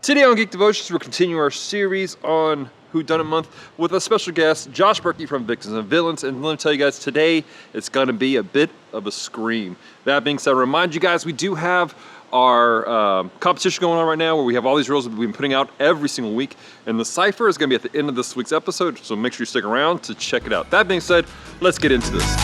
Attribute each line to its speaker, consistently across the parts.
Speaker 1: Today on Geek Devotions, we're continuing our series on Who Dunn It Month with a special guest, Josh Burkey from Victims and Villains. And let me tell you guys, today it's going to be a bit of a scream. That being said, I remind you guys, we do have our competition going on right now where we have all these rules that we've been putting out every single week. And the cipher is going to be at the end of this week's episode, so make sure you stick around to check it out. That being said, let's get into this.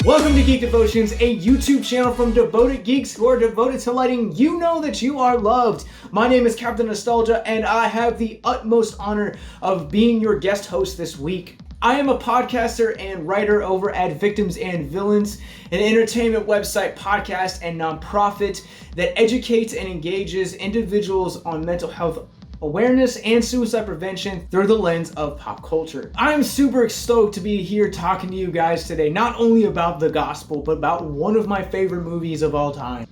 Speaker 2: Welcome to Geek Devotions, a YouTube channel from devoted geeks who are devoted to letting you know that you are loved. My name is Captain Nostalgia, and I have the utmost honor of being your guest host this week. I am a podcaster and writer over at Victims and Villains, an entertainment website, podcast, and nonprofit that educates and engages individuals on mental health awareness and suicide prevention through the lens of pop culture. I am super stoked to be here talking to you guys today, not only about the gospel, but about one of my favorite movies of all time.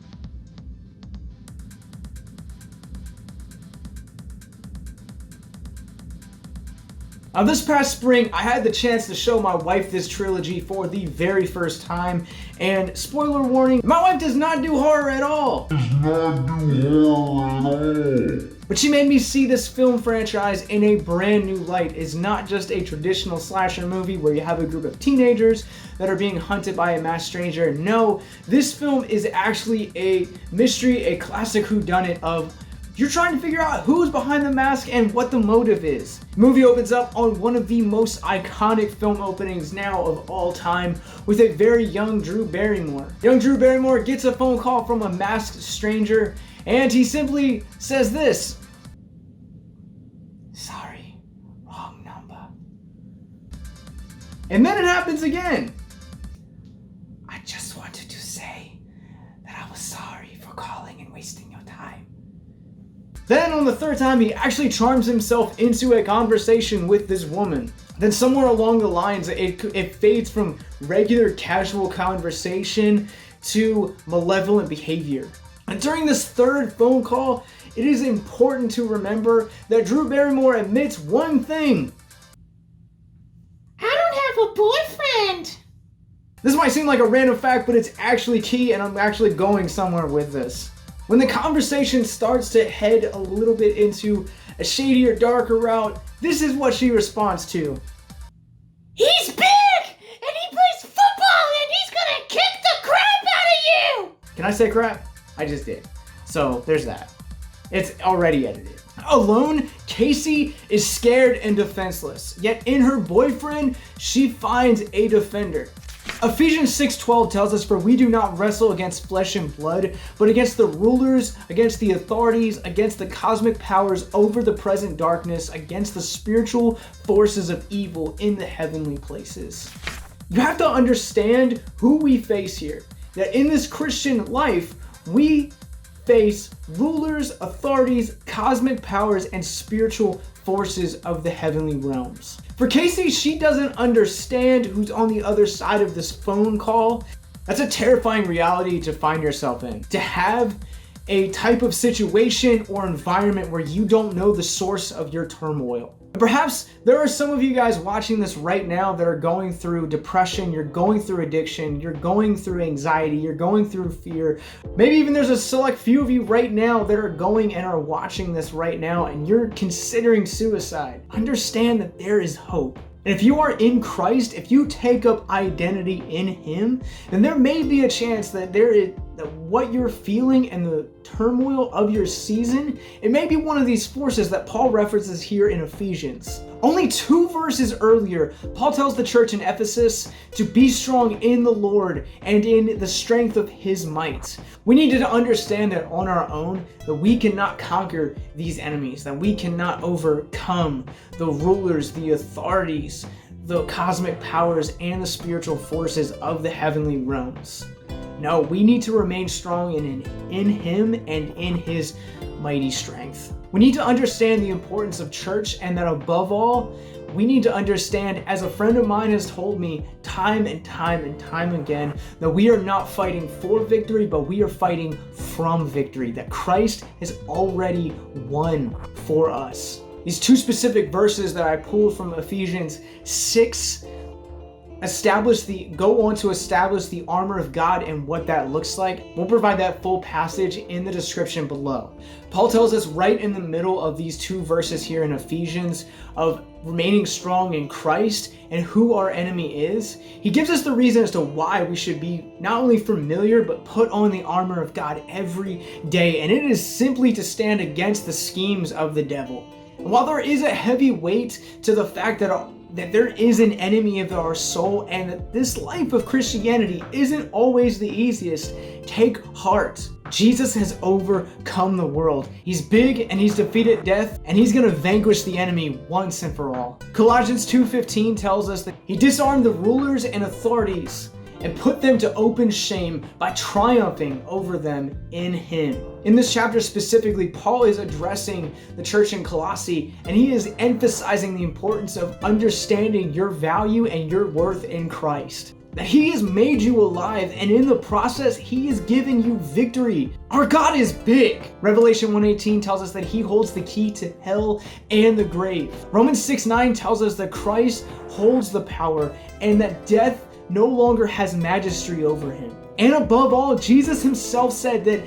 Speaker 2: This past spring, I had the chance to show my wife this trilogy for the very first time, and spoiler warning, my wife does not do horror at all. But she made me see this film franchise in a brand new light. It's not just a traditional slasher movie where you have a group of teenagers that are being hunted by a masked stranger. No, this film is actually a mystery, a classic whodunit of you're trying to figure out who's behind the mask and what the motive is. The movie opens up on one of the most iconic film openings now of all time with a very young Drew Barrymore. Young Drew Barrymore gets a phone call from a masked stranger and he simply says this: "Sorry, wrong number." And then it happens again. "I just wanted to say that I was sorry for calling and wasting your time." Then on the third time, he actually charms himself into a conversation with this woman. Then somewhere along the lines, it fades from regular casual conversation to malevolent behavior. And during this third phone call, it is important to remember that Drew Barrymore admits one thing: "I don't have a boyfriend." This might seem like a random fact, but it's actually key, and I'm actually going somewhere with this. When the conversation starts to head a little bit into a shadier, darker route, this is what she responds to: "He's big, and he plays football, and he's gonna kick the crap out of you!" Can I say crap? I just did. So there's that. It's already edited. Alone, Casey is scared and defenseless, yet in her boyfriend, she finds a defender. Ephesians 6:12 tells us, "For we do not wrestle against flesh and blood, but against the rulers, against the authorities, against the cosmic powers over the present darkness, against the spiritual forces of evil in the heavenly places." You have to understand who we face here. That in this Christian life, we face rulers, authorities, cosmic powers, and spiritual forces of the heavenly realms. For Casey, she doesn't understand who's on the other side of this phone call. That's a terrifying reality to find yourself in. To have a type of situation or environment where you don't know the source of your turmoil. Perhaps there are some of you guys watching this right now that are going through depression, you're going through addiction, you're going through anxiety, you're going through fear. Maybe even there's a select few of you right now that are going and are watching this right now and you're considering suicide. Understand that there is hope. And if you are in Christ, if you take up identity in Him, then there may be a chance that that what you're feeling and the turmoil of your season, it may be one of these forces that Paul references here in Ephesians. Only 2 verses earlier, Paul tells the church in Ephesus to be strong in the Lord and in the strength of His might. We need to understand that on our own, that we cannot conquer these enemies, that we cannot overcome the rulers, the authorities, the cosmic powers, and the spiritual forces of the heavenly realms. No, we need to remain strong in Him and in His mighty strength. We need to understand the importance of church, and that above all, we need to understand, as a friend of mine has told me time and time and time again, that we are not fighting for victory, but we are fighting from victory, that Christ has already won for us. These 2 specific verses that I pulled from Ephesians 6 go on to establish the armor of God and what that looks like. We'll provide that full passage in the description below. Paul tells us right in the middle of these two verses here in Ephesians of remaining strong in Christ and who our enemy is. He gives us the reason as to why we should be not only familiar, but put on the armor of God every day. And it is simply to stand against the schemes of the devil. And while there is a heavy weight to the fact that there is an enemy of our soul and that this life of Christianity isn't always the easiest, take heart. Jesus has overcome the world. He's big and he's defeated death, and he's going to vanquish the enemy once and for all. Colossians 2:15 tells us that he disarmed the rulers and authorities and put them to open shame by triumphing over them in him. In this chapter specifically, Paul is addressing the church in Colossae, and he is emphasizing the importance of understanding your value and your worth in Christ. That he has made you alive, and in the process, he is giving you victory. Our God is big. Revelation 1:18 tells us that he holds the key to hell and the grave. Romans 6:9 tells us that Christ holds the power and that death no longer has mastery over him. And above all, Jesus himself said that,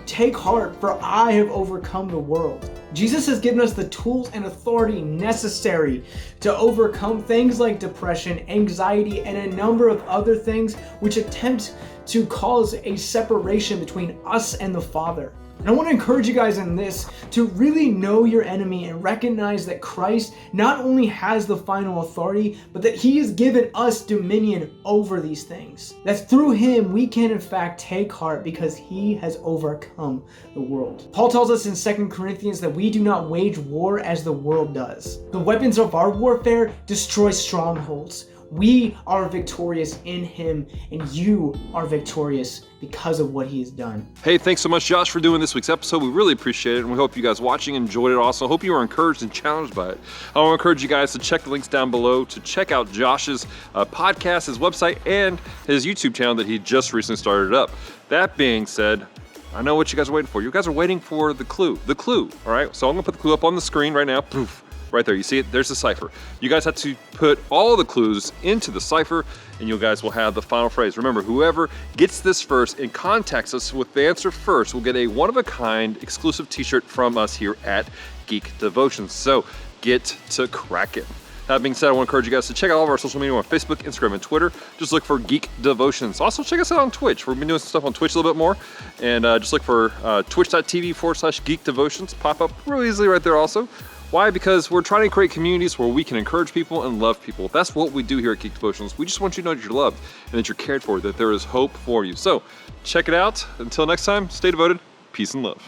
Speaker 2: "Take heart, for I have overcome the world." Jesus has given us the tools and authority necessary to overcome things like depression, anxiety, and a number of other things which attempt to cause a separation between us and the Father. And I want to encourage you guys in this to really know your enemy and recognize that Christ not only has the final authority, but that he has given us dominion over these things. That through him we can in fact take heart because he has overcome the world. Paul tells us in 2 Corinthians that we do not wage war as the world does. The weapons of our warfare destroy strongholds. We are victorious in him, and you are victorious because of what he has done.
Speaker 1: Hey, thanks so much, Josh, for doing this week's episode. We really appreciate it, and we hope you guys watching enjoyed it also. Hope you were encouraged and challenged by it. I want to encourage you guys to check the links down below to check out Josh's podcast, his website, and his YouTube channel that he just recently started up. That being said, I know what you guys are waiting for. You guys are waiting for the clue. The clue, all right? So I'm going to put the clue up on the screen right now. Poof. Right there, you see it? There's the cipher. You guys have to put all the clues into the cipher, and you guys will have the final phrase. Remember, whoever gets this first and contacts us with the answer first will get a one-of-a-kind exclusive t-shirt from us here at Geek Devotions. So get to cracking. That being said, I want to encourage you guys to check out all of our social media on Facebook, Instagram, and Twitter. Just look for Geek Devotions. Also, check us out on Twitch. We've been doing some stuff on Twitch a little bit more. And just look for twitch.tv/Geek Devotions. Pop up real easily right there also. Why? Because we're trying to create communities where we can encourage people and love people. That's what we do here at Geek Devotions. We just want you to know that you're loved and that you're cared for, that there is hope for you. So check it out. Until next time, stay devoted. Peace and love.